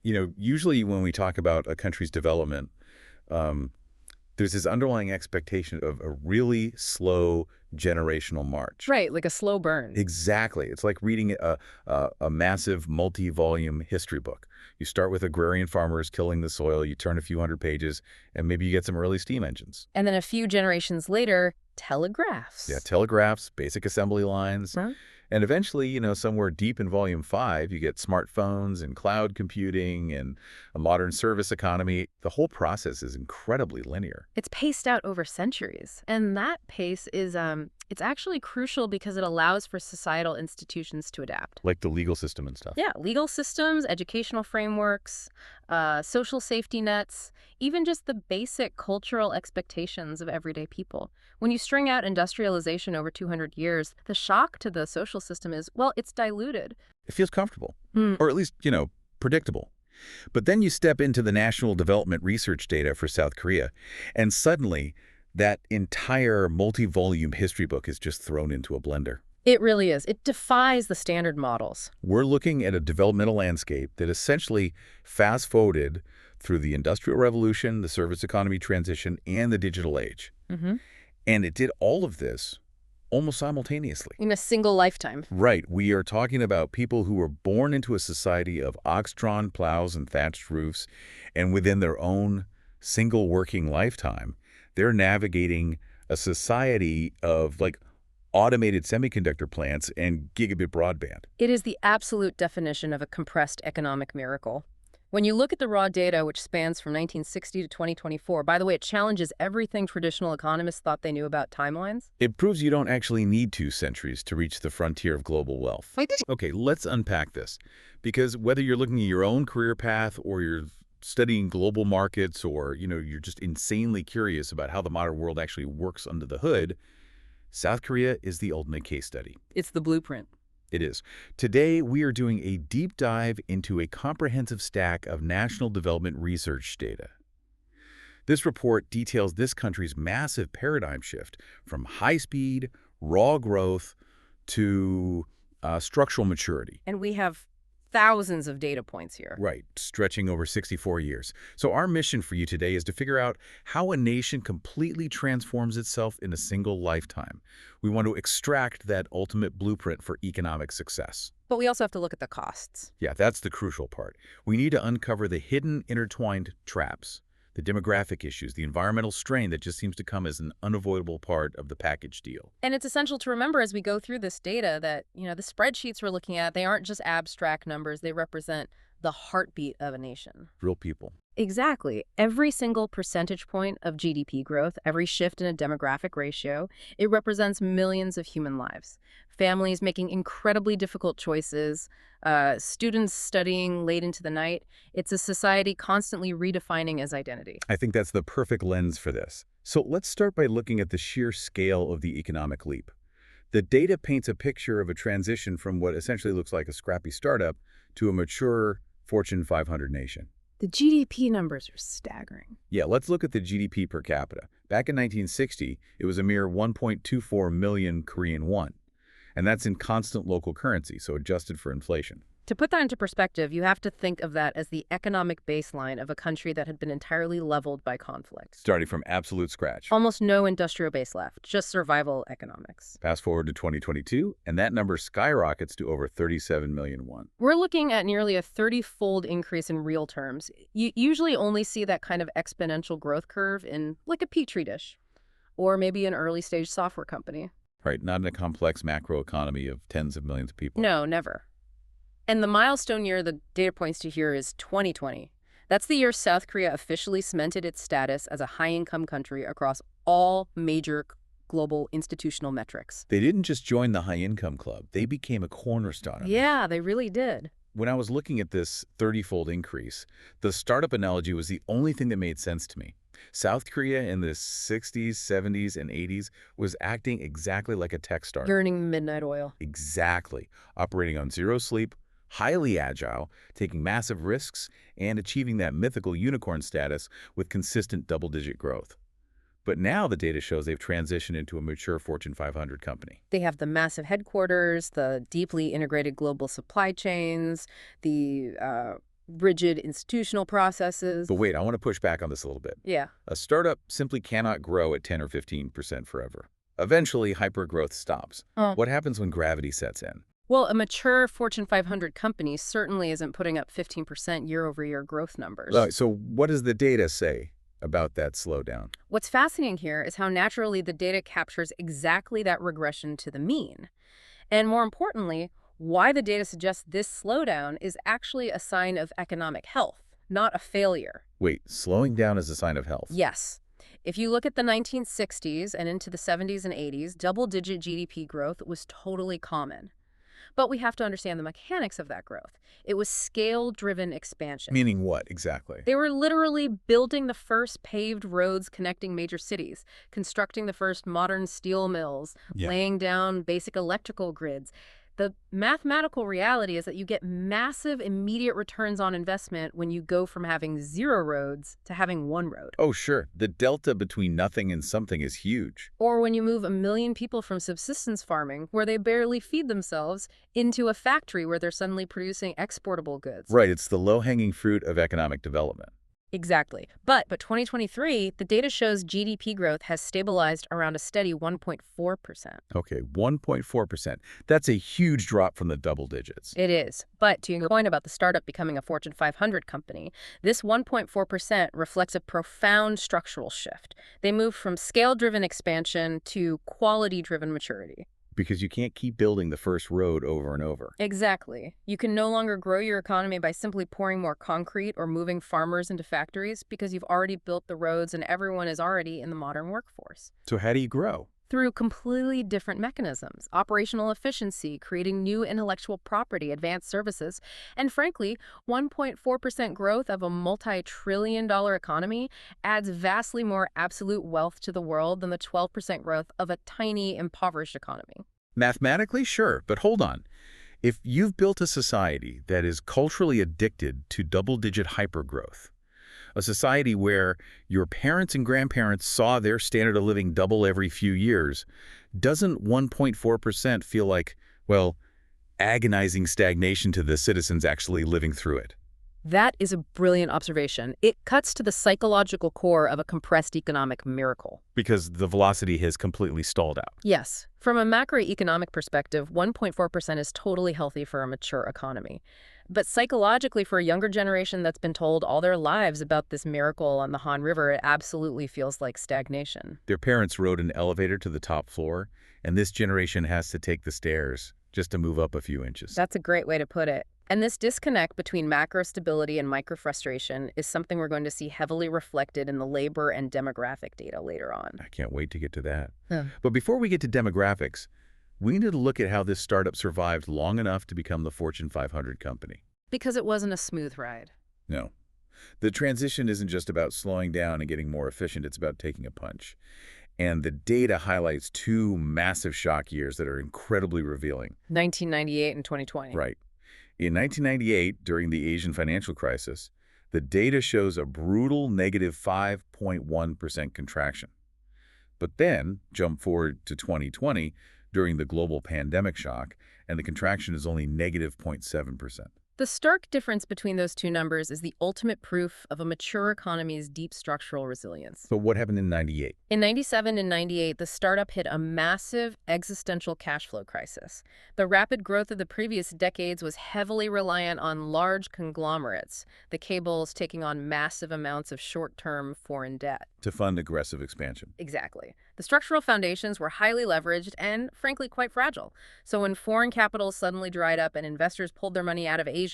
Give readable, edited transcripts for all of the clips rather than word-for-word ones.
Usually when we talk about a country's development, um, there's this underlying expectation of a really slow generational march. Right, like a slow burn. Exactly. It's like reading a massive multi-volume history book. You start with agrarian farmers killing the soil, you turn a few hundred pages, and maybe you get some early steam engines. And then a few generations later, Yeah, telegraphs. telegraphs, basic assembly lines, Huh? and eventually, somewhere deep in volume 5, you get smartphones and cloud computing and a modern service economy. The whole process is incredibly linear. It's paced out over centuries. And that pace is, it's actually crucial because it allows for societal institutions to adapt. Like the legal system and stuff. Yeah, legal systems, educational frameworks, social safety nets, even just the basic cultural expectations of everyday people. When you string out industrialization over 200 years, the shock to the social system is, well, it's diluted. It feels comfortable, Hmm. or at least, predictable. But then you step into the National Development Research data for South Korea, and suddenly that entire multi-volume history book is just thrown into a blender. It really is. It defies the standard models. We're looking at a developmental landscape that essentially fast-forwarded through the Industrial Revolution, the service economy transition, and the digital age. Mm-hmm. And it did all of this almost simultaneously. In a single lifetime. Right. We are talking about people who were born into a society of ox-drawn plows and thatched roofs, and within their own single working lifetime, they're navigating a society of automated semiconductor plants and gigabit broadband. It is the absolute definition of a compressed economic miracle. When you look at the raw data, which spans from 1960 to 2024, by the way, it challenges everything traditional economists thought they knew about timelines. It proves you don't actually need 2 centuries to reach the frontier of global wealth. Okay, let's unpack this. Because whether you're looking at your own career path or you're studying global markets or, you're just insanely curious about how the modern world actually works under the hood, South Korea is the ultimate case study. It's the blueprint. It is. Today, we are doing a deep dive into a comprehensive stack of national development research data. This report details this country's massive paradigm shift from high-speed, raw growth to structural maturity. And we have thousands of data points here. Right, stretching over 64 years. So our mission for you today is to figure out how a nation completely transforms itself in a single lifetime. We want to extract that ultimate blueprint for economic success. But we also have to look at the costs. Yeah, that's the crucial part. We need to uncover the hidden, intertwined traps, the demographic issues, the environmental strain that just seems to come as an unavoidable part of the package deal. And it's essential to remember as we go through this data that, the spreadsheets we're looking at, they aren't just abstract numbers. They represent the heartbeat of a nation. Real people. Exactly. Every single percentage point of GDP growth, every shift in a demographic ratio, it represents millions of human lives. Families making incredibly difficult choices, students studying late into the night. It's a society constantly redefining its identity. I think that's the perfect lens for this. So let's start by looking at the sheer scale of the economic leap. The data paints a picture of a transition from what essentially looks like a scrappy startup to a mature Fortune 500 nation. The GDP numbers are staggering. Yeah, let's look at the GDP per capita. Back in 1960, it was a mere 1.24 million Korean won. And that's in constant local currency, so adjusted for inflation. To put that into perspective, you have to think of that as the economic baseline of a country that had been entirely leveled by conflict. Starting from absolute scratch. Almost no industrial base left, just survival economics. Fast forward to 2022, and that number skyrockets to over 37 million won. We're looking at nearly a 30-fold increase in real terms. You usually only see that kind of exponential growth curve in like a petri dish, or maybe an early-stage software company. Right, not in a complex macro economy of tens of millions of people. No, never. And the milestone year the data points to here is 2020. That's the year South Korea officially cemented its status as a high-income country across all major global institutional metrics. They didn't just join the high-income club. They became a cornerstone of it. Yeah, they really did. When I was looking at this 30-fold increase, the startup analogy was the only thing that made sense to me. South Korea in the 60s, 70s, and 80s was acting exactly like a tech startup. Burning midnight oil. Exactly. Operating on zero sleep, highly agile, taking massive risks, and achieving that mythical unicorn status with consistent double-digit growth. But now the data shows they've transitioned into a mature Fortune 500 company. They have the massive headquarters, the deeply integrated global supply chains, the rigid institutional processes. But wait, I want to push back on this a little bit. Yeah. A startup simply cannot grow at 10 or 15% forever. Eventually, hypergrowth stops. Oh. What happens when gravity sets in? Well, a mature Fortune 500 company certainly isn't putting up 15% year-over-year growth numbers. So what does the data say about that slowdown? What's fascinating here is how naturally the data captures exactly that regression to the mean. And more importantly, why the data suggests this slowdown is actually a sign of economic health, not a failure. Wait, slowing down is a sign of health? Yes. If you look at the 1960s and into the 70s and 80s, double-digit GDP growth was totally common. But we have to understand the mechanics of that growth. It was scale-driven expansion. Meaning what, exactly? They were literally building the first paved roads connecting major cities, constructing the first modern steel mills, laying down basic electrical grids. The mathematical reality is that you get massive immediate returns on investment when you go from having 0 roads to having 1 road. Oh, sure. The delta between nothing and something is huge. Or when you move 1 million people from subsistence farming, where they barely feed themselves, into a factory where they're suddenly producing exportable goods. Right, it's the low-hanging fruit of economic development. Exactly. But 2023, the data shows GDP growth has stabilized around a steady 1.4%. Okay, 1.4%. That's a huge drop from the double digits. It is. But to your point about the startup becoming a Fortune 500 company, this 1.4% reflects a profound structural shift. They moved from scale-driven expansion to quality-driven maturity. Because you can't keep building the first road over and over. Exactly. You can no longer grow your economy by simply pouring more concrete or moving farmers into factories because you've already built the roads and everyone is already in the modern workforce. So how do you grow? Through completely different mechanisms: operational efficiency, creating new intellectual property, advanced services, and frankly, 1.4% growth of a multi-trillion-dollar economy adds vastly more absolute wealth to the world than the 12% growth of a tiny, impoverished economy. Mathematically, sure, but hold on. If you've built a society that is culturally addicted to double-digit hypergrowth, a society where your parents and grandparents saw their standard of living double every few years, doesn't 1.4% feel like, well, agonizing stagnation to the citizens actually living through it? That is a brilliant observation. It cuts to the psychological core of a compressed economic miracle. Because the velocity has completely stalled out. Yes. From a macroeconomic perspective, 1.4% is totally healthy for a mature economy. But psychologically, for a younger generation that's been told all their lives about this miracle on the Han River, it absolutely feels like stagnation. Their parents rode an elevator to the top floor, and this generation has to take the stairs just to move up a few inches. That's a great way to put it. And this disconnect between macro stability and micro frustration is something we're going to see heavily reflected in the labor and demographic data later on. I can't wait to get to that. But before we get to demographics, we need to look at how this startup survived long enough to become the Fortune 500 company. Because it wasn't a smooth ride. No. The transition isn't just about slowing down and getting more efficient, it's about taking a punch. And the data highlights 2 massive shock years that are incredibly revealing. 1998 and 2020. Right. In 1998, during the Asian financial crisis, the data shows a brutal negative 5.1% contraction. But then, jump forward to 2020, during the global pandemic shock, and the contraction is only negative 0.7%. The stark difference between those two numbers is the ultimate proof of a mature economy's deep structural resilience. So what happened in 98? In 97 and 98, the startup hit a massive existential cash flow crisis. The rapid growth of the previous decades was heavily reliant on large conglomerates, the cables taking on massive amounts of short-term foreign debt. To fund aggressive expansion. Exactly. The structural foundations were highly leveraged and, frankly, quite fragile. So when foreign capital suddenly dried up and investors pulled their money out of Asia,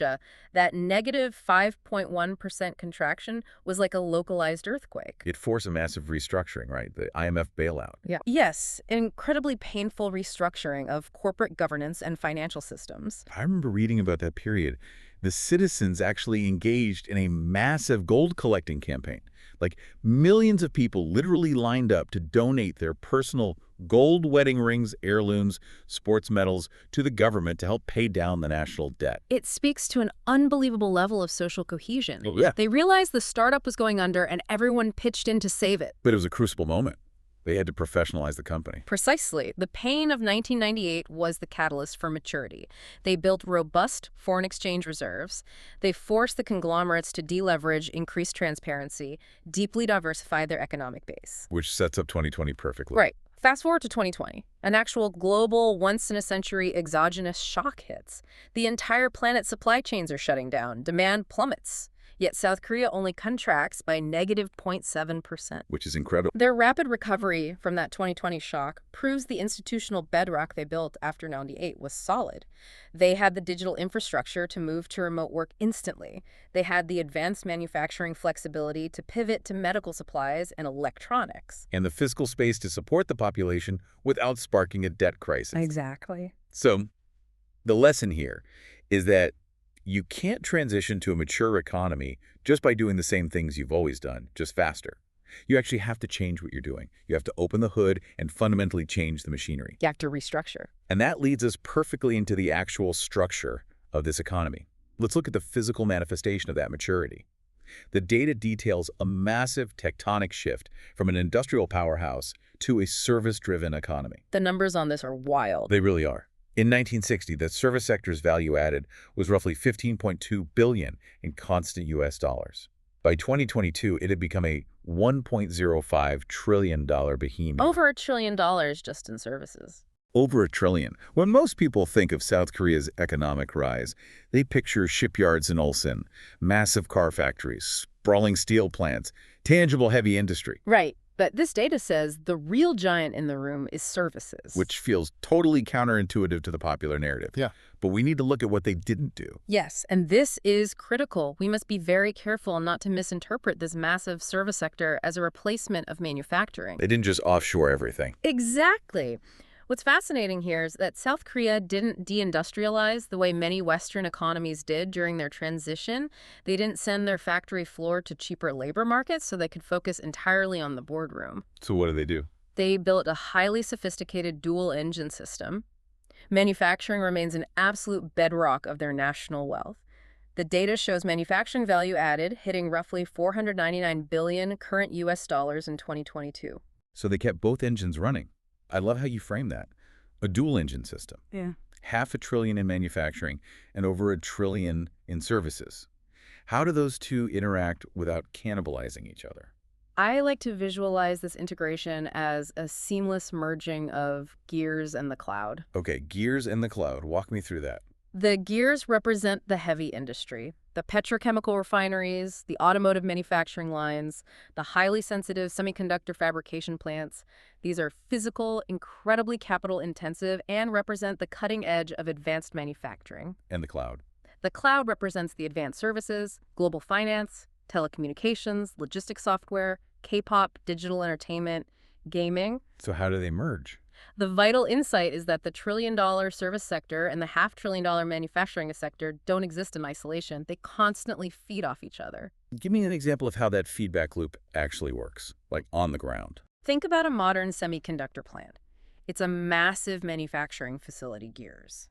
that negative 5.1% contraction was like a localized earthquake. It forced a massive restructuring, right? The IMF bailout. Yeah. Yes, incredibly painful restructuring of corporate governance and financial systems. I remember reading about that period. The citizens actually engaged in a massive gold collecting campaign. Like, millions of people literally lined up to donate their personal gold wedding rings, heirlooms, sports medals to the government to help pay down the national debt. It speaks to an unbelievable level of social cohesion. Oh, yeah. They realized the startup was going under and everyone pitched in to save it. But it was a crucible moment. They had to professionalize the company. Precisely. The pain of 1998 was the catalyst for maturity. They built robust foreign exchange reserves. They forced the conglomerates to deleverage, increase transparency, deeply diversify their economic base. Which sets up 2020 perfectly. Right. Fast forward to 2020. An actual global, once-in-a-century exogenous shock hits. The entire planet's supply chains are shutting down. Demand plummets. Yet South Korea only contracts by negative 0.7%. Which is incredible. Their rapid recovery from that 2020 shock proves the institutional bedrock they built after '98 was solid. They had the digital infrastructure to move to remote work instantly. They had the advanced manufacturing flexibility to pivot to medical supplies and electronics. And the fiscal space to support the population without sparking a debt crisis. Exactly. So, the lesson here is that you can't transition to a mature economy just by doing the same things you've always done, just faster. You actually have to change what you're doing. You have to open the hood and fundamentally change the machinery. You have to restructure. And that leads us perfectly into the actual structure of this economy. Let's look at the physical manifestation of that maturity. The data details a massive tectonic shift from an industrial powerhouse to a service-driven economy. The numbers on this are wild. They really are. In 1960, the service sector's value added was roughly $15.2 billion in constant U.S. dollars. By 2022, it had become a $1.05 trillion behemoth. Over $1 trillion just in services. Over $1 trillion. When most people think of South Korea's economic rise, they picture shipyards in Ulsan, massive car factories, sprawling steel plants, tangible heavy industry. Right. But this data says the real giant in the room is services. Which feels totally counterintuitive to the popular narrative. Yeah. But we need to look at what they didn't do. Yes, and this is critical. We must be very careful not to misinterpret this massive service sector as a replacement of manufacturing. They didn't just offshore everything. Exactly. What's fascinating here is that South Korea didn't deindustrialize the way many Western economies did during their transition. They didn't send their factory floor to cheaper labor markets so they could focus entirely on the boardroom. So what do they do? They built a highly sophisticated dual-engine system. Manufacturing remains an absolute bedrock of their national wealth. The data shows manufacturing value added hitting roughly $499 billion current U.S. dollars in 2022. So they kept both engines running. I love how you frame that. A dual-engine system. Yeah. $500 billion in manufacturing and over $1 trillion in services. How do those two interact without cannibalizing each other? I like to visualize this integration as a seamless merging of gears and the cloud. Okay, gears and the cloud. Walk me through that. The gears represent the heavy industry, the petrochemical refineries, the automotive manufacturing lines, the highly sensitive semiconductor fabrication plants. These are physical, incredibly capital-intensive, and represent the cutting edge of advanced manufacturing. And the cloud. The cloud represents the advanced services, global finance, telecommunications, logistics software, K-pop, digital entertainment, gaming. So how do they merge? The vital insight is that the trillion-dollar service sector and the half-trillion-dollar manufacturing sector don't exist in isolation. They constantly feed off each other. Give me an example of how that feedback loop actually works, like on the ground. Think about a modern semiconductor plant. It's a massive manufacturing facility, gears.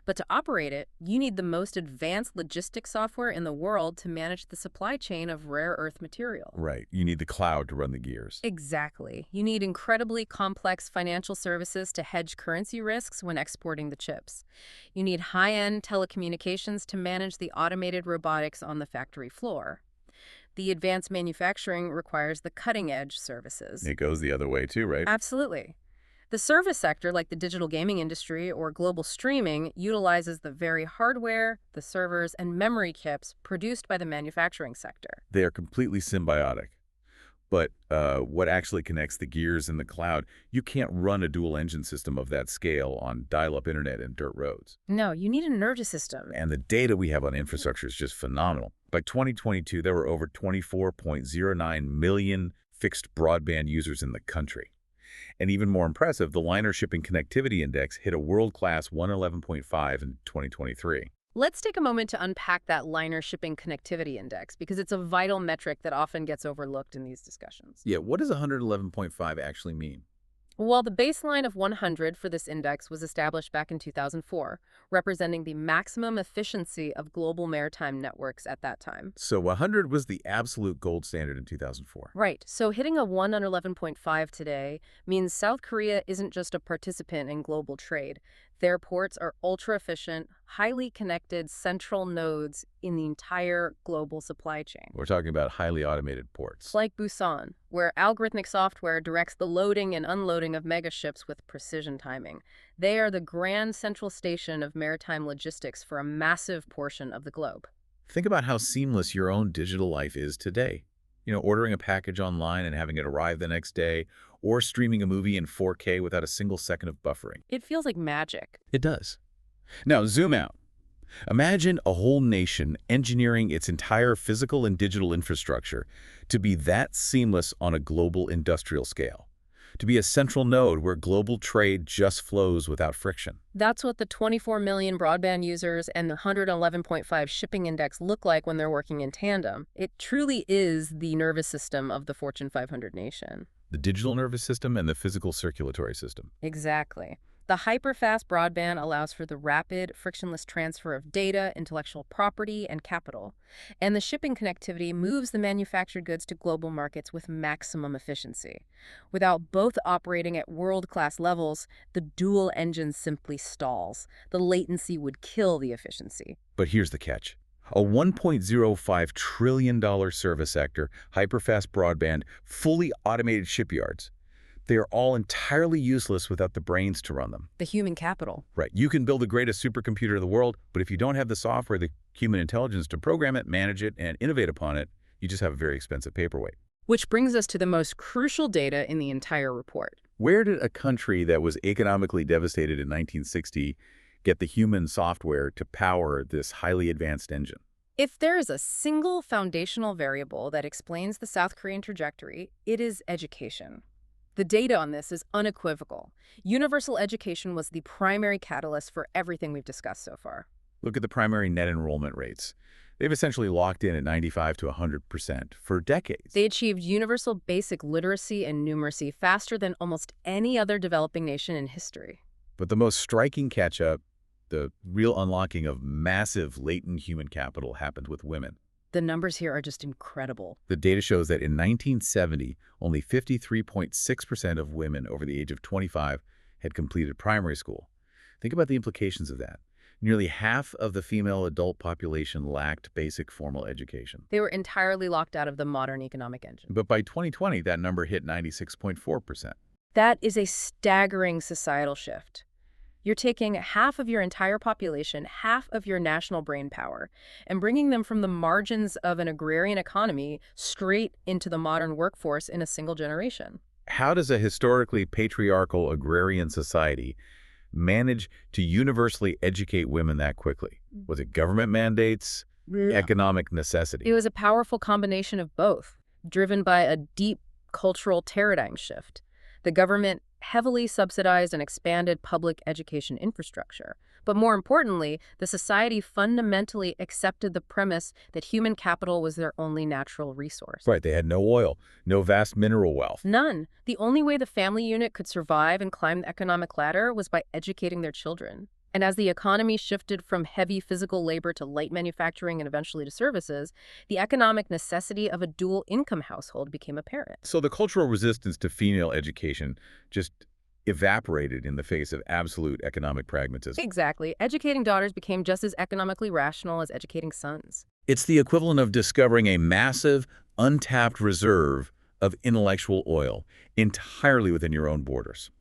But to operate it, you need the most advanced logistics software in the world to manage the supply chain of rare earth material. Right. You need the cloud to run the gears. Exactly. You need incredibly complex financial services to hedge currency risks when exporting the chips. You need high-end telecommunications to manage the automated robotics on the factory floor. The advanced manufacturing requires the cutting-edge services. It goes the other way too, right? Absolutely. The service sector, like the digital gaming industry or global streaming, utilizes the very hardware, the servers, and memory chips produced by the manufacturing sector. They are completely symbiotic. But what actually connects the gears and the cloud, you can't run a dual-engine system of that scale on dial-up internet and dirt roads. No, you need a nervous system. And the data we have on infrastructure is just phenomenal. By 2022, there were over 24.09 million fixed broadband users in the country. And even more impressive, the liner shipping connectivity index hit a world-class 111.5 in 2023. Let's take a moment to unpack that liner shipping connectivity index because it's a vital metric that often gets overlooked in these discussions. Yeah, what does 111.5 actually mean? Well, the baseline of 100 for this index was established back in 2004, representing the maximum efficiency of global maritime networks at that time. So 100 was the absolute gold standard in 2004. Right, so hitting a 1 on 11.5 today means South Korea isn't just a participant in global trade. Their ports are ultra-efficient, highly connected central nodes in the entire global supply chain. We're talking about highly automated It's ports. like Busan, where algorithmic software directs the loading and unloading of megaships with precision timing. They are the grand central station of maritime logistics for a massive portion of the globe. Think about how seamless your own digital life is today. Ordering a package online and having it arrive the next day, or streaming a movie in 4K without a single second of buffering. It feels like magic. It does. Now, zoom out. Imagine a whole nation engineering its entire physical and digital infrastructure to be that seamless on a global industrial scale, to be a central node where global trade just flows without friction. That's what the 24 million broadband users and the 111.5 shipping index look like when they're working in tandem. It truly is the nervous system of the Fortune 500 nation. The digital nervous system and the physical circulatory system. Exactly. The hyper-fast broadband allows for the rapid, frictionless transfer of data, intellectual property, and capital. And the shipping connectivity moves the manufactured goods to global markets with maximum efficiency. Without both operating at world-class levels, the dual engine simply stalls. The latency would kill the efficiency. But here's the catch. A $1.05 trillion service sector, hyperfast broadband, fully automated shipyards. They are all entirely useless without the brains to run them. The human capital. Right. You can build the greatest supercomputer in the world, but if you don't have the software, the human intelligence to program it, manage it, and innovate upon it, you just have a very expensive paperweight. Which brings us to the most crucial data in the entire report. Where did a country that was economically devastated in 1960 get the human software to power this highly advanced engine? If there is a single foundational variable that explains the South Korean trajectory, it is education. The data on this is unequivocal. Universal education was the primary catalyst for everything we've discussed so far. Look at the primary net enrollment rates. They've essentially locked in at 95 to 100% for decades. They achieved universal basic literacy and numeracy faster than almost any other developing nation in history. But the most striking catch-up, the real unlocking of massive latent human capital, happened with women. The numbers here are just incredible. The data shows that in 1970, only 53.6% of women over the age of 25 had completed primary school. Think about the implications of that. Nearly half of the female adult population lacked basic formal education. They were entirely locked out of the modern economic engine. But by 2020, that number hit 96.4%. That is a staggering societal shift. You're taking half of your entire population, half of your national brain power, and bringing them from the margins of an agrarian economy straight into the modern workforce in a single generation. How does a historically patriarchal agrarian society manage to universally educate women that quickly? Was it government mandates, economic necessity? It was a powerful combination of both, driven by a deep cultural paradigm shift. The government heavily subsidized and expanded public education infrastructure. But more importantly, the society fundamentally accepted the premise that human capital was their only natural resource. Right, they had no oil, no vast mineral wealth. None. The only way the family unit could survive and climb the economic ladder was by educating their children. And as the economy shifted from heavy physical labor to light manufacturing and eventually to services, the economic necessity of a dual-income household became apparent. So the cultural resistance to female education just evaporated in the face of absolute economic pragmatism. Exactly. Educating daughters became just as economically rational as educating sons. It's the equivalent of discovering a massive, untapped reserve of intellectual oil entirely within your own borders.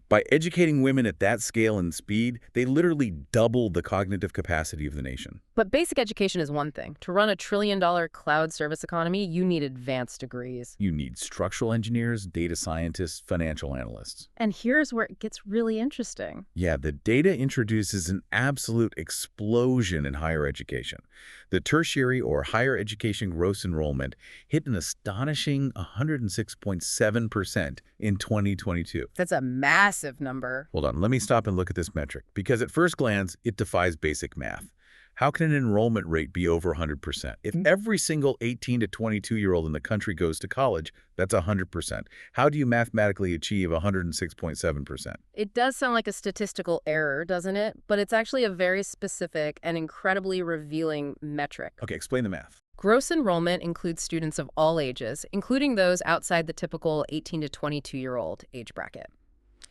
By educating women at that scale and speed, they literally doubled the cognitive capacity of the nation. But basic education is one thing. To run a trillion-dollar cloud service economy, you need advanced degrees. You need structural engineers, data scientists, financial analysts. And here's where it gets really interesting. Yeah, the data introduces an absolute explosion in higher education. The tertiary or higher education gross enrollment hit an astonishing 106.7% in 2022. That's a massive number. Hold on, let me stop and look at this metric, because at first glance, it defies basic math. How can an enrollment rate be over 100%? If every single 18 to 22-year-old in the country goes to college, that's 100%. How do you mathematically achieve 106.7%? It does sound like a statistical error, doesn't it? But it's actually a very specific and incredibly revealing metric. Okay, explain the math. Gross enrollment includes students of all ages, including those outside the typical 18 to 22-year-old age bracket.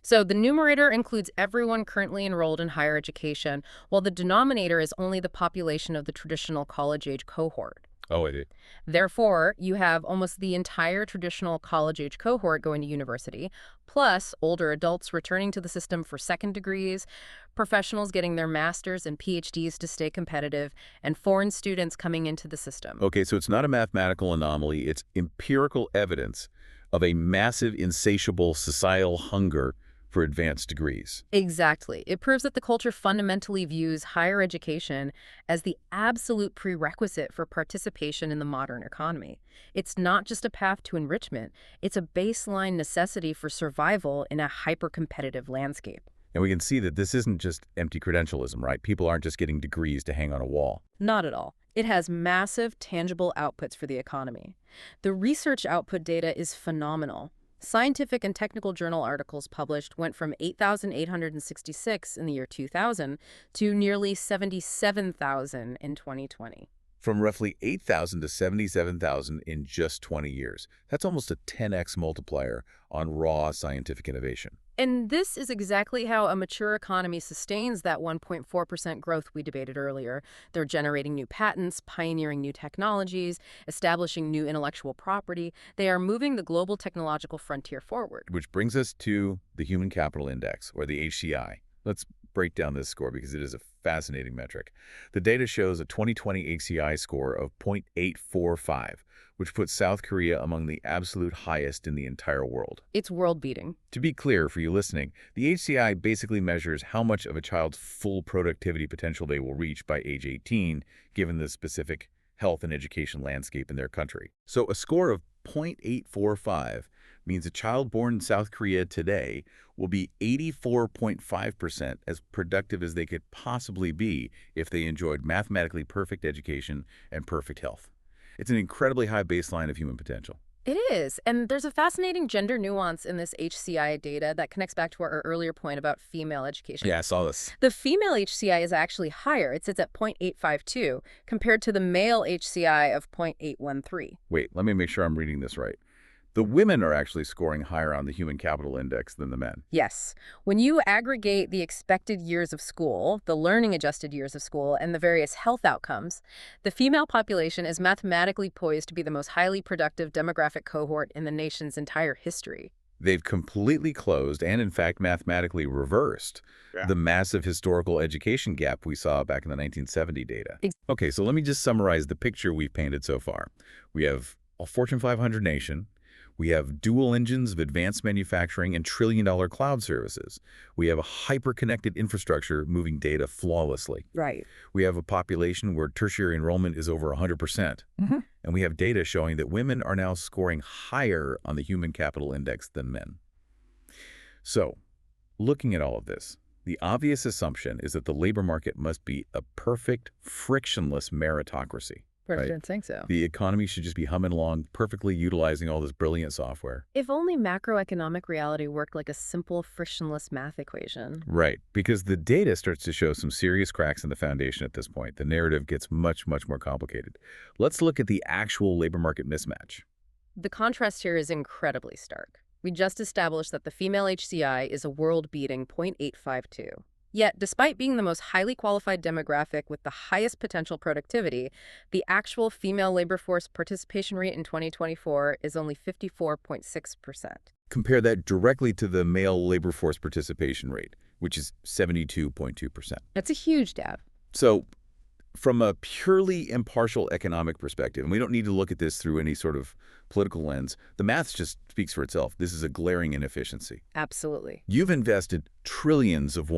So the numerator includes everyone currently enrolled in higher education, while the denominator is only the population of the traditional college-age cohort. Oh, I did. Therefore, you have almost the entire traditional college-age cohort going to university, plus older adults returning to the system for second degrees, professionals getting their masters and PhDs to stay competitive, and foreign students coming into the system. Okay, so it's not a mathematical anomaly. It's empirical evidence of a massive, insatiable societal hunger for advanced degrees. Exactly. It proves that the culture fundamentally views higher education as the absolute prerequisite for participation in the modern economy. It's not just a path to enrichment, it's a baseline necessity for survival in a hyper-competitive landscape. And we can see that this isn't just empty credentialism, right? People aren't just getting degrees to hang on a wall. Not at all. It has massive, tangible outputs for the economy. The research output data is phenomenal. Scientific and technical journal articles published went from 8,866 in the year 2000 to nearly 77,000 in 2020. From roughly 8,000 to 77,000 in just 20 years. That's almost a 10x multiplier on raw scientific innovation. And this is exactly how a mature economy sustains that 1.4% growth we debated earlier. They're generating new patents, pioneering new technologies, establishing new intellectual property. They are moving the global technological frontier forward. Which brings us to the Human Capital Index, or the HCI. Let's break down this score because it is a fascinating metric. The data shows a 2020 HCI score of 0.845, which puts South Korea among the absolute highest in the entire world. It's world-beating. To be clear for you listening, the HCI basically measures how much of a child's full productivity potential they will reach by age 18, given the specific health and education landscape in their country. So a score of 0.845 means a child born in South Korea today will be 84.5% as productive as they could possibly be if they enjoyed mathematically perfect education and perfect health. It's an incredibly high baseline of human potential. It is. And there's a fascinating gender nuance in this HCI data that connects back to our earlier point about female education. Yeah, I saw this. The female HCI is actually higher. It sits at 0.852 compared to the male HCI of 0.813. Wait, let me make sure I'm reading this right. The women are actually scoring higher on the Human Capital Index than the men. Yes. When you aggregate the expected years of school, the learning-adjusted years of school, and the various health outcomes, the female population is mathematically poised to be the most highly productive demographic cohort in the nation's entire history. They've completely closed and, in fact, mathematically reversed the massive historical education gap we saw back in the 1970 data. Okay, so let me just summarize the picture we've painted so far. We have a Fortune 500 nation. We have dual engines of advanced manufacturing and trillion-dollar cloud services. We have a hyper-connected infrastructure moving data flawlessly. Right. We have a population where tertiary enrollment is over 100%. And we have data showing that women are now scoring higher on the Human Capital Index than men. So, looking at all of this, the obvious assumption is that the labor market must be a perfect, frictionless meritocracy. President saying so. The economy should just be humming along, perfectly utilizing all this brilliant software. If only macroeconomic reality worked like a simple, frictionless math equation. Right, because the data starts to show some serious cracks in the foundation at this point. The narrative gets much, much more complicated. Let's look at the actual labor market mismatch. The contrast here is incredibly stark. We just established that the female HCI is a world-beating 0.852. Yet, despite being the most highly qualified demographic with the highest potential productivity, the actual female labor force participation rate in 2024 is only 54.6%. Compare that directly to the male labor force participation rate, which is 72.2%. That's a huge gap. So, from a purely impartial economic perspective, and we don't need to look at this through any sort of political lens, the math just speaks for itself. This is a glaring inefficiency. Absolutely. You've invested trillions of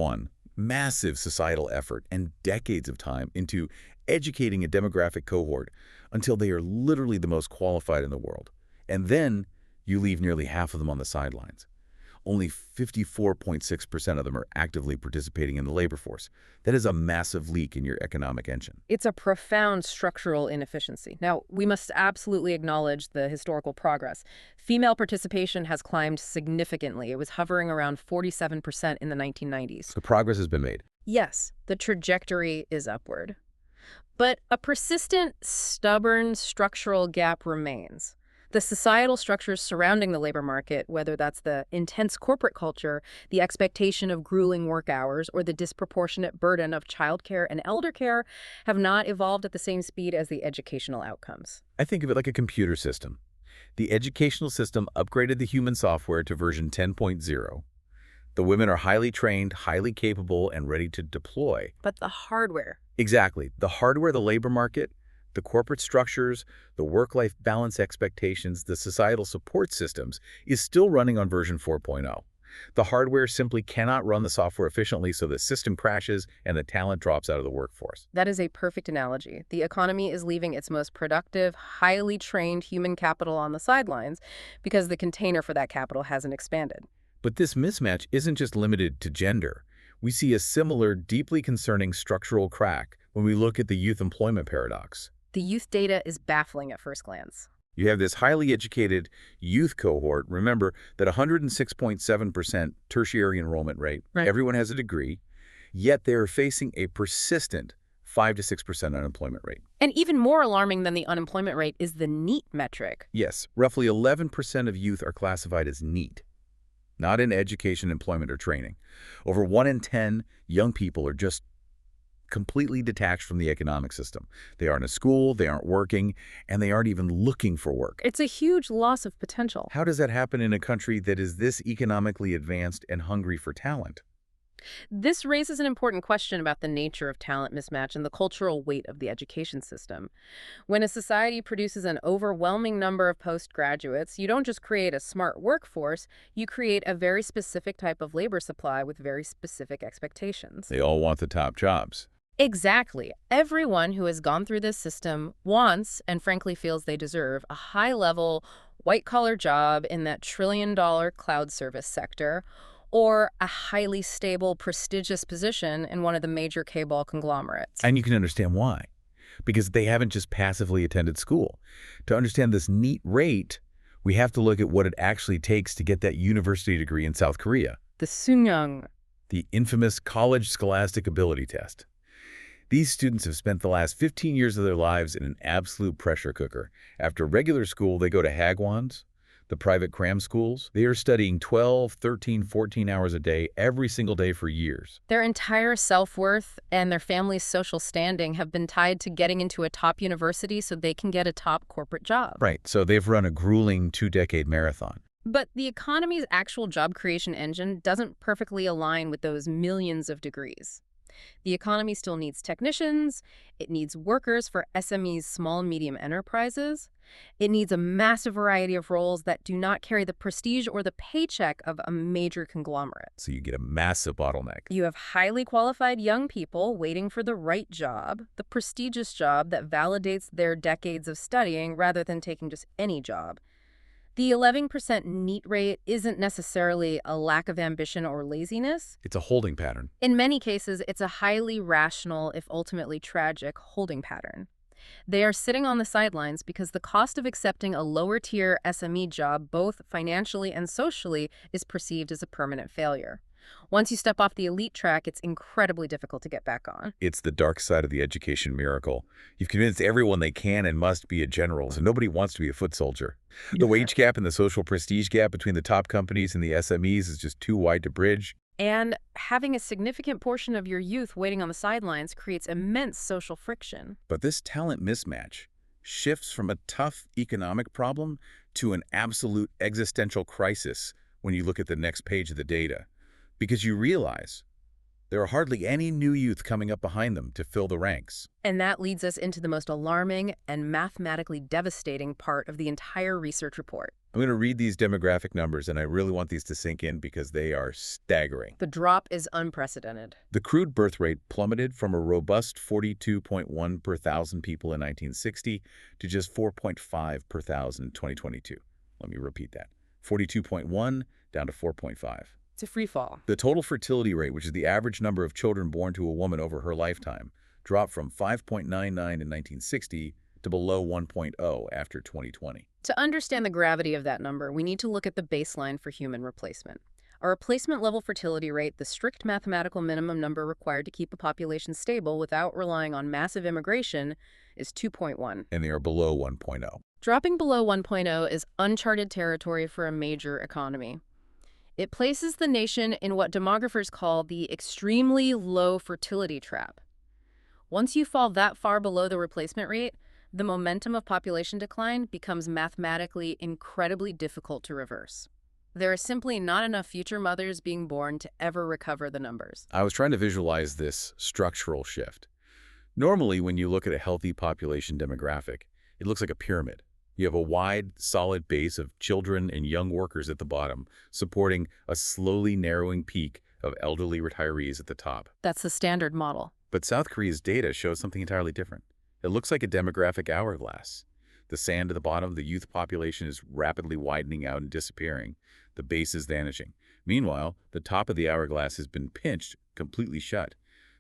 massive societal effort and decades of time into educating a demographic cohort until they are literally the most qualified in the world. And then you leave nearly half of them on the sidelines. only 54.6% of them are actively participating in the labor force. That is a massive leak in your economic engine. It's a profound structural inefficiency. Now, we must absolutely acknowledge the historical progress. Female participation has climbed significantly. It was hovering around 47% in the 1990s. So progress has been made. Yes, the trajectory is upward. But a persistent, stubborn structural gap remains. The societal structures surrounding the labor market, whether that's the intense corporate culture, the expectation of grueling work hours, or the disproportionate burden of childcare and elder care, have not evolved at the same speed as the educational outcomes. I think of it like a computer system. The educational system upgraded the human software to version 10.0. The women are highly trained, highly capable, and ready to deploy. But the hardware. Exactly. The hardware, the labor market, the corporate structures, the work-life balance expectations, the societal support systems is still running on version 4.0. The hardware simply cannot run the software efficiently, so the system crashes and the talent drops out of the workforce. That is a perfect analogy. The economy is leaving its most productive, highly trained human capital on the sidelines because the container for that capital hasn't expanded. But this mismatch isn't just limited to gender. We see a similar, deeply concerning structural crack when we look at the youth employment paradox. The youth data is baffling at first glance. You have this highly educated youth cohort. Remember that 106.7% tertiary enrollment rate. Right. Everyone has a degree, yet they're facing a persistent 5 to 6% unemployment rate. And even more alarming than the unemployment rate is the NEET metric. Yes, roughly 11% of youth are classified as NEET, not in education, employment, or training. Over 1 in 10 young people are just completely detached from the economic system. They aren't in school, they aren't working, and they aren't even looking for work. It's a huge loss of potential. How does that happen in a country that is this economically advanced and hungry for talent? This raises an important question about the nature of talent mismatch and the cultural weight of the education system. When a society produces an overwhelming number of postgraduates, you don't just create a smart workforce, you create a very specific type of labor supply with very specific expectations. They all want the top jobs. Exactly. Everyone who has gone through this system wants, and frankly feels they deserve, a high-level, white-collar job in that trillion-dollar cloud service sector, or a highly stable, prestigious position in one of the major K-ball conglomerates. And you can understand why. Because they haven't just passively attended school. To understand this neat rate, we have to look at what it actually takes to get that university degree in South Korea. The Sunyoung. The infamous College Scholastic Ability Test. These students have spent the last 15 years of their lives in an absolute pressure cooker. After regular school, they go to Hagwons, the private cram schools. They are studying 12, 13, 14 hours a day, every single day for years. Their entire self-worth and their family's social standing have been tied to getting into a top university so they can get a top corporate job. Right, so they've run a grueling 2-decade marathon. But the economy's actual job creation engine doesn't perfectly align with those millions of degrees. The economy still needs technicians, it needs workers for SMEs, small and medium enterprises, it needs a massive variety of roles that do not carry the prestige or the paycheck of a major conglomerate. So you get a massive bottleneck. You have highly qualified young people waiting for the right job, the prestigious job that validates their decades of studying rather than taking just any job. The 11% NEET rate isn't necessarily a lack of ambition or laziness. It's a holding pattern. In many cases, it's a highly rational, if ultimately tragic, holding pattern. They are sitting on the sidelines because the cost of accepting a lower-tier SME job, both financially and socially, is perceived as a permanent failure. Once you step off the elite track, it's incredibly difficult to get back on. It's the dark side of the education miracle. You've convinced everyone they can and must be a general, so nobody wants to be a foot soldier. The wage gap and the social prestige gap between the top companies and the SMEs is just too wide to bridge. And having a significant portion of your youth waiting on the sidelines creates immense social friction. But this talent mismatch shifts from a tough economic problem to an absolute existential crisis when you look at the next page of the data. Because you realize there are hardly any new youth coming up behind them to fill the ranks. And that leads us into the most alarming and mathematically devastating part of the entire research report. I'm going to read these demographic numbers, and I really want these to sink in because they are staggering. The drop is unprecedented. The crude birth rate plummeted from a robust 42.1 per thousand people in 1960 to just 4.5 per thousand in 2022. Let me repeat that. 42.1 down to 4.5. It's a free fall. The total fertility rate, which is the average number of children born to a woman over her lifetime, dropped from 5.99 in 1960 to below 1.0 after 2020. To understand the gravity of that number, we need to look at the baseline for human replacement. A replacement-level fertility rate, the strict mathematical minimum number required to keep a population stable without relying on massive immigration, is 2.1. And they are below 1.0. Dropping below 1.0 is uncharted territory for a major economy. It places the nation in what demographers call the extremely low fertility trap. Once you fall that far below the replacement rate, the momentum of population decline becomes mathematically incredibly difficult to reverse. There are simply not enough future mothers being born to ever recover the numbers. I was trying to visualize this structural shift. Normally, when you look at a healthy population demographic, it looks like a pyramid. You have a wide, solid base of children and young workers at the bottom, supporting a slowly narrowing peak of elderly retirees at the top. That's the standard model. But South Korea's data shows something entirely different. It looks like a demographic hourglass. The sand at the bottom of the youth population is rapidly widening out and disappearing. The base is vanishing. Meanwhile, the top of the hourglass has been pinched completely shut.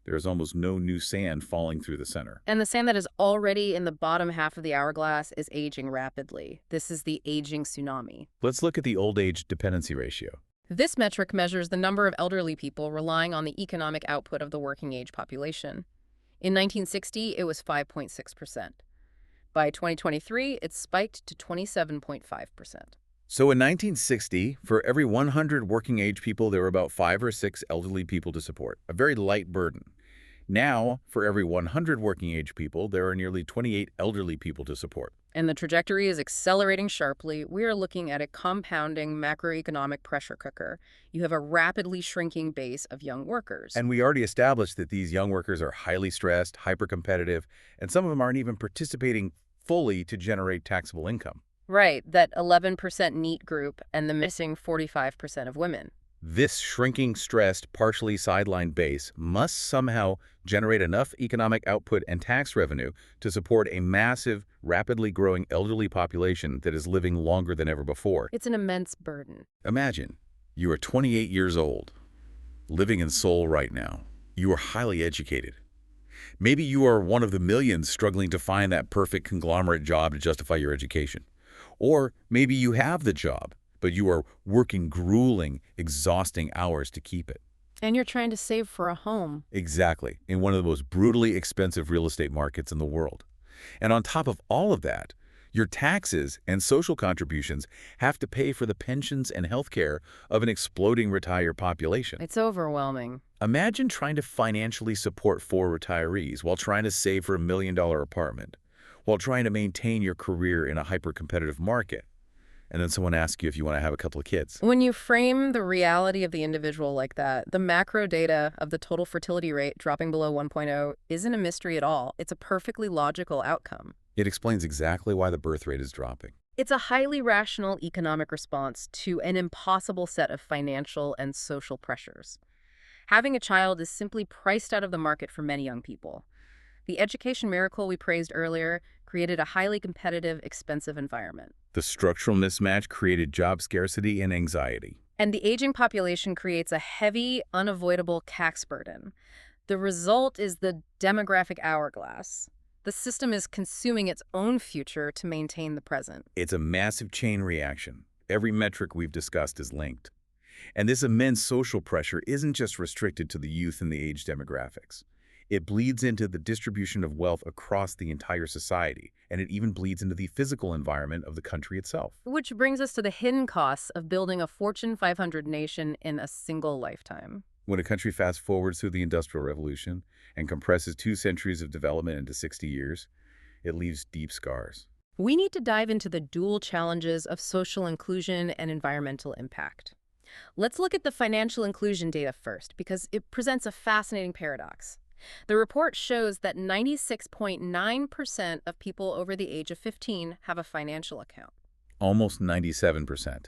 There is almost no new sand falling through the center. And the sand that is already in the bottom half of the hourglass is aging rapidly. This is the aging tsunami. Let's look at the old age dependency ratio. This metric measures the number of elderly people relying on the economic output of the working age population. In 1960, it was 5.6%. By 2023, it spiked to 27.5%. So in 1960, for every 100 working-age people, there were about 5 or 6 elderly people to support, a very light burden. Now, for every 100 working-age people, there are nearly 28 elderly people to support. And the trajectory is accelerating sharply. We are looking at a compounding macroeconomic pressure cooker. You have a rapidly shrinking base of young workers. And we already established that these young workers are highly stressed, hyper-competitive, and some of them aren't even participating fully to generate taxable income. Right, that 11% NEET group and the missing 45% of women. This shrinking, stressed, partially sidelined base must somehow generate enough economic output and tax revenue to support a massive, rapidly growing elderly population that is living longer than ever before. It's an immense burden. Imagine, you are 28 years old, living in Seoul right now. You are highly educated. Maybe you are one of the millions struggling to find that perfect conglomerate job to justify your education. Or maybe you have the job, but you are working grueling, exhausting hours to keep it. And you're trying to save for a home. Exactly, in one of the most brutally expensive real estate markets in the world. And on top of all of that, your taxes and social contributions have to pay for the pensions and health care of an exploding retired population. It's overwhelming. Imagine trying to financially support 4 retirees while trying to save for $1 million apartment, while trying to maintain your career in a hyper-competitive market. And then someone asks you if you want to have a couple of kids. When you frame the reality of the individual like that, the macro data of the total fertility rate dropping below 1.0 isn't a mystery at all. It's a perfectly logical outcome. It explains exactly why the birth rate is dropping. It's a highly rational economic response to an impossible set of financial and social pressures. Having a child is simply priced out of the market for many young people. The education miracle we praised earlier created a highly competitive, expensive environment. The structural mismatch created job scarcity and anxiety. And the aging population creates a heavy, unavoidable tax burden. The result is the demographic hourglass. The system is consuming its own future to maintain the present. It's a massive chain reaction. Every metric we've discussed is linked. And this immense social pressure isn't just restricted to the youth and the age demographics. It bleeds into the distribution of wealth across the entire society, and it even bleeds into the physical environment of the country itself. Which brings us to the hidden costs of building a Fortune 500 nation in a single lifetime. When a country fast forwards through the Industrial Revolution and compresses 2 centuries of development into 60 years, it leaves deep scars. We need to dive into the dual challenges of social inclusion and environmental impact. Let's look at the financial inclusion data first, because it presents a fascinating paradox. The report shows that 96.9% of people over the age of 15 have a financial account. Almost 97%.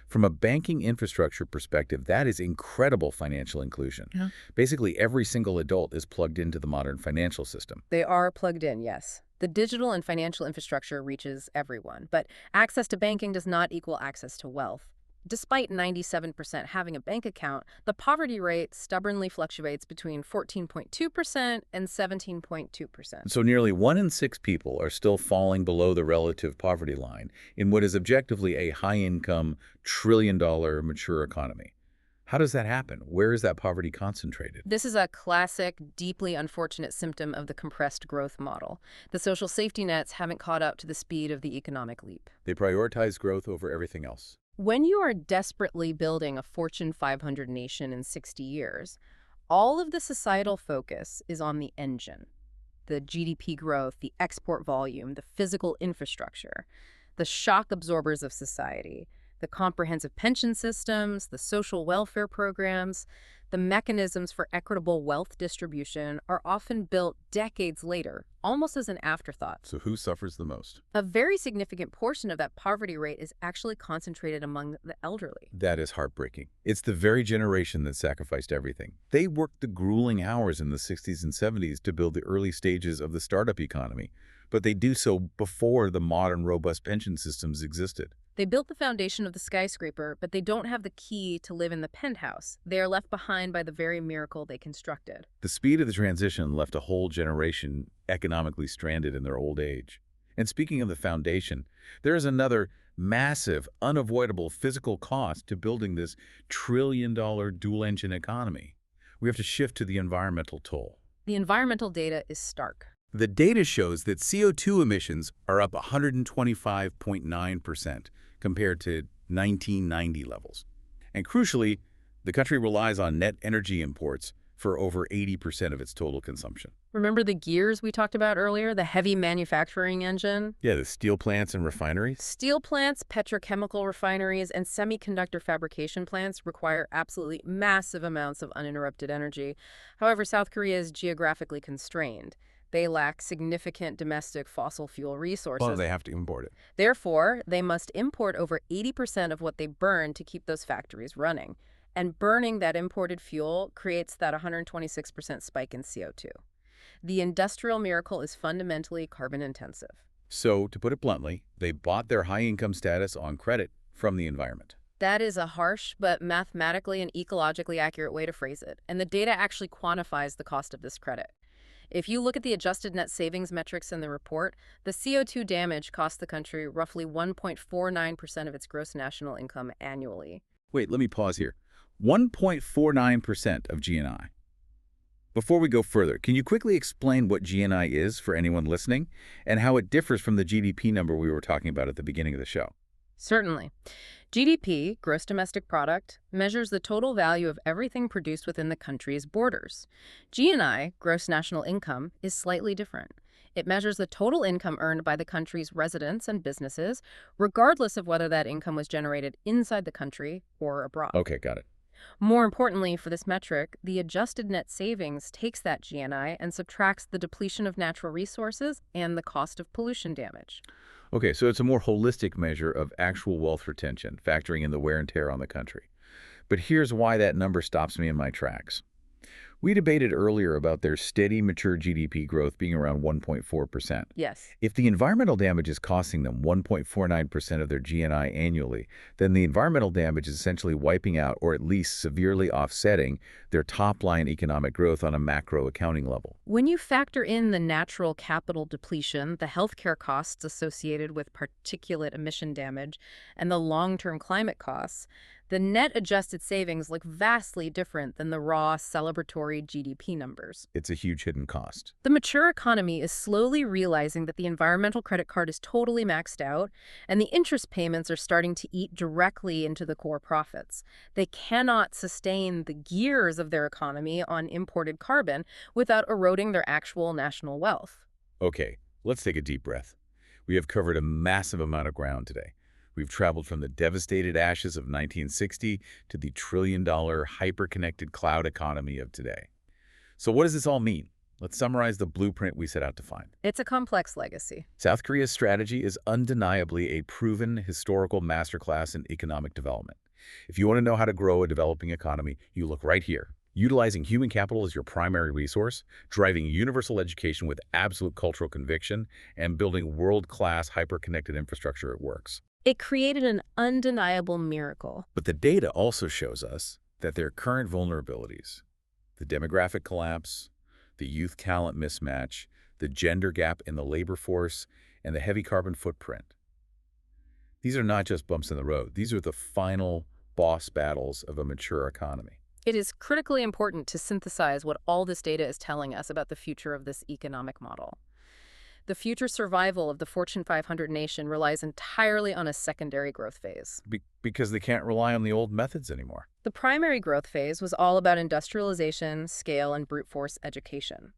From a banking infrastructure perspective, that is incredible financial inclusion. Yeah. Basically, every single adult is plugged into the modern financial system. They are plugged in, yes. The digital and financial infrastructure reaches everyone, but access to banking does not equal access to wealth. Despite 97% having a bank account, the poverty rate stubbornly fluctuates between 14.2% and 17.2%. So nearly 1 in 6 people are still falling below the relative poverty line in what is objectively a high-income, trillion-dollar mature economy. How does that happen? Where is that poverty concentrated? This is a classic, deeply unfortunate symptom of the compressed growth model. The social safety nets haven't caught up to the speed of the economic leap. They prioritize growth over everything else. When you are desperately building a Fortune 500 nation in 60 years, all of the societal focus is on the engine, the GDP growth, the export volume, the physical infrastructure, the shock absorbers of society, the comprehensive pension systems, the social welfare programs. The mechanisms for equitable wealth distribution are often built decades later, almost as an afterthought. So who suffers the most? A very significant portion of that poverty rate is actually concentrated among the elderly. That is heartbreaking. It's the very generation that sacrificed everything. They worked the grueling hours in the 60s and 70s to build the early stages of the startup economy, but they do so before the modern robust pension systems existed. They built the foundation of the skyscraper, but they don't have the key to live in the penthouse. They are left behind by the very miracle they constructed. The speed of the transition left a whole generation economically stranded in their old age. And speaking of the foundation, there is another massive, unavoidable physical cost to building this trillion-dollar dual-engine economy. We have to shift to the environmental toll. The environmental data is stark. The data shows that CO2 emissions are up 125.9% compared to 1990 levels. And crucially, the country relies on net energy imports for over 80% of its total consumption. Remember the gears we talked about earlier, the heavy manufacturing engine? Yeah, the steel plants and refineries. Steel plants, petrochemical refineries, and semiconductor fabrication plants require absolutely massive amounts of uninterrupted energy. However, South Korea is geographically constrained. They lack significant domestic fossil fuel resources. Well, they have to import it. Therefore, they must import over 80% of what they burn to keep those factories running. And burning that imported fuel creates that 126% spike in CO2. The industrial miracle is fundamentally carbon intensive. So, to put it bluntly, they bought their high-income status on credit from the environment. That is a harsh but mathematically and ecologically accurate way to phrase it. And the data actually quantifies the cost of this credit. If you look at the adjusted net savings metrics in the report, the CO2 damage cost the country roughly 1.49% of its gross national income annually. Wait, let me pause here. 1.49% of GNI. Before we go further, can you quickly explain what GNI is for anyone listening and how it differs from the GDP number we were talking about at the beginning of the show? Certainly. GDP, gross domestic product, measures the total value of everything produced within the country's borders. GNI, gross national income, is slightly different. It measures the total income earned by the country's residents and businesses, regardless of whether that income was generated inside the country or abroad. Okay, got it. More importantly, for this metric, the adjusted net savings takes that GNI and subtracts the depletion of natural resources and the cost of pollution damage. Okay, so it's a more holistic measure of actual wealth retention, factoring in the wear and tear on the country. But here's why that number stops me in my tracks. We debated earlier about their steady, mature GDP growth being around 1.4%. Yes. If the environmental damage is costing them 1.49% of their GNI annually, then the environmental damage is essentially wiping out or at least severely offsetting their top-line economic growth on a macro accounting level. When you factor in the natural capital depletion, the healthcare costs associated with particulate emission damage, and the long-term climate costs, the net adjusted savings look vastly different than the raw celebratory GDP numbers. It's a huge hidden cost. The mature economy is slowly realizing that the environmental credit card is totally maxed out, and the interest payments are starting to eat directly into the core profits. They cannot sustain the gears of their economy on imported carbon without eroding their actual national wealth. Okay, let's take a deep breath. We have covered a massive amount of ground today. We've traveled from the devastated ashes of 1960 to the trillion-dollar hyper-connected cloud economy of today. So what does this all mean? Let's summarize the blueprint we set out to find. It's a complex legacy. South Korea's strategy is undeniably a proven historical masterclass in economic development. If you want to know how to grow a developing economy, you look right here. Utilizing human capital as your primary resource, driving universal education with absolute cultural conviction, and building world-class hyper-connected infrastructure, it works. It created an undeniable miracle. But the data also shows us that their current vulnerabilities, the demographic collapse, the youth talent mismatch, the gender gap in the labor force, and the heavy carbon footprint. These are not just bumps in the road. These are the final boss battles of a mature economy. It is critically important to synthesize what all this data is telling us about the future of this economic model. The future survival of the Fortune 500 nation relies entirely on a secondary growth phase. Because they can't rely on the old methods anymore. The primary growth phase was all about industrialization, scale, and brute force education.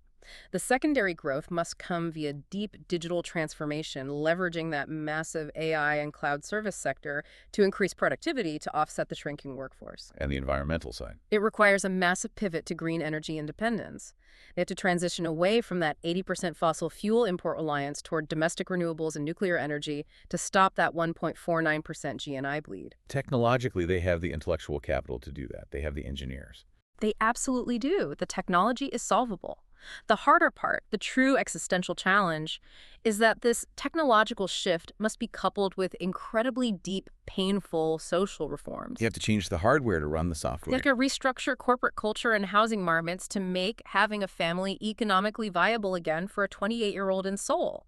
The secondary growth must come via deep digital transformation, leveraging that massive AI and cloud service sector to increase productivity to offset the shrinking workforce. And the environmental side. It requires a massive pivot to green energy independence. They have to transition away from that 80% fossil fuel import reliance toward domestic renewables and nuclear energy to stop that 1.49% GNI bleed. Technologically, they have the intellectual capital to do that. They have the engineers. They absolutely do. The technology is solvable. The harder part, the true existential challenge, is that this technological shift must be coupled with incredibly deep, painful social reforms. You have to change the hardware to run the They software. have to restructure corporate culture and housing markets to make having a family economically viable again for a 28-year-old in Seoul.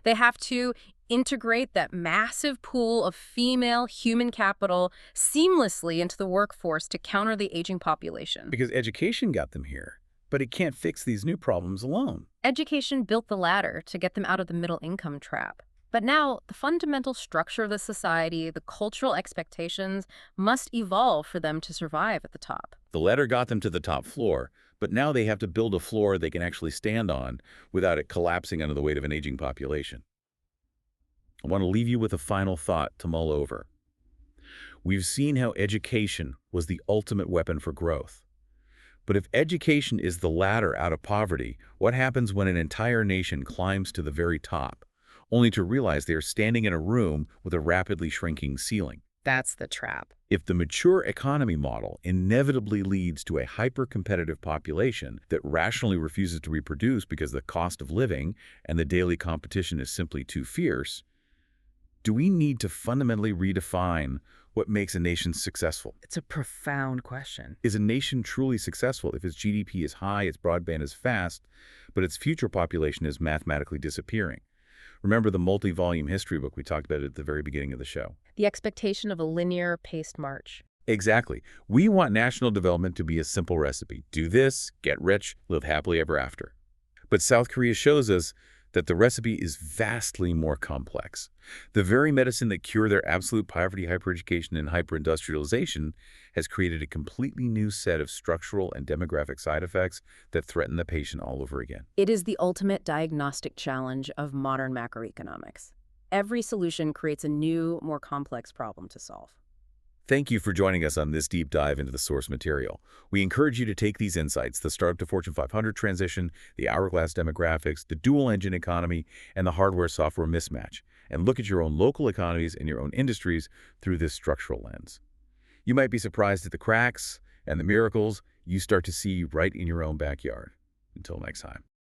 They have to integrate that massive pool of female human capital seamlessly into the workforce to counter the aging population. Because education got them here, but it can't fix these new problems alone. Education built the ladder to get them out of the middle income trap. But now, the fundamental structure of the society, the cultural expectations, must evolve for them to survive at the top. The ladder got them to the top floor, but now they have to build a floor they can actually stand on without it collapsing under the weight of an aging population. I want to leave you with a final thought to mull over. We've seen how education was the ultimate weapon for growth. But if education is the ladder out of poverty, what happens when an entire nation climbs to the very top, only to realize they are standing in a room with a rapidly shrinking ceiling? That's the trap. If the mature economy model inevitably leads to a hyper-competitive population that rationally refuses to reproduce because the cost of living and the daily competition is simply too fierce, do we need to fundamentally redefine what makes a nation successful? It's a profound question. Is a nation truly successful if its GDP is high, its broadband is fast, but its future population is mathematically disappearing? Remember the multi-volume history book we talked about at the very beginning of the show? The expectation of a linear paced march. Exactly. We want national development to be a simple recipe. Do this, get rich, live happily ever after. But South Korea shows us that the recipe is vastly more complex. The very medicine that cured their absolute poverty, hypereducation, and hyperindustrialization has created a completely new set of structural and demographic side effects that threaten the patient all over again. It is the ultimate diagnostic challenge of modern macroeconomics. Every solution creates a new, more complex problem to solve. Thank you for joining us on this deep dive into the source material. We encourage you to take these insights, the startup to Fortune 500 transition, the hourglass demographics, the dual-engine economy, and the hardware-software mismatch, and look at your own local economies and your own industries through this structural lens. You might be surprised at the cracks and the miracles you start to see right in your own backyard. Until next time.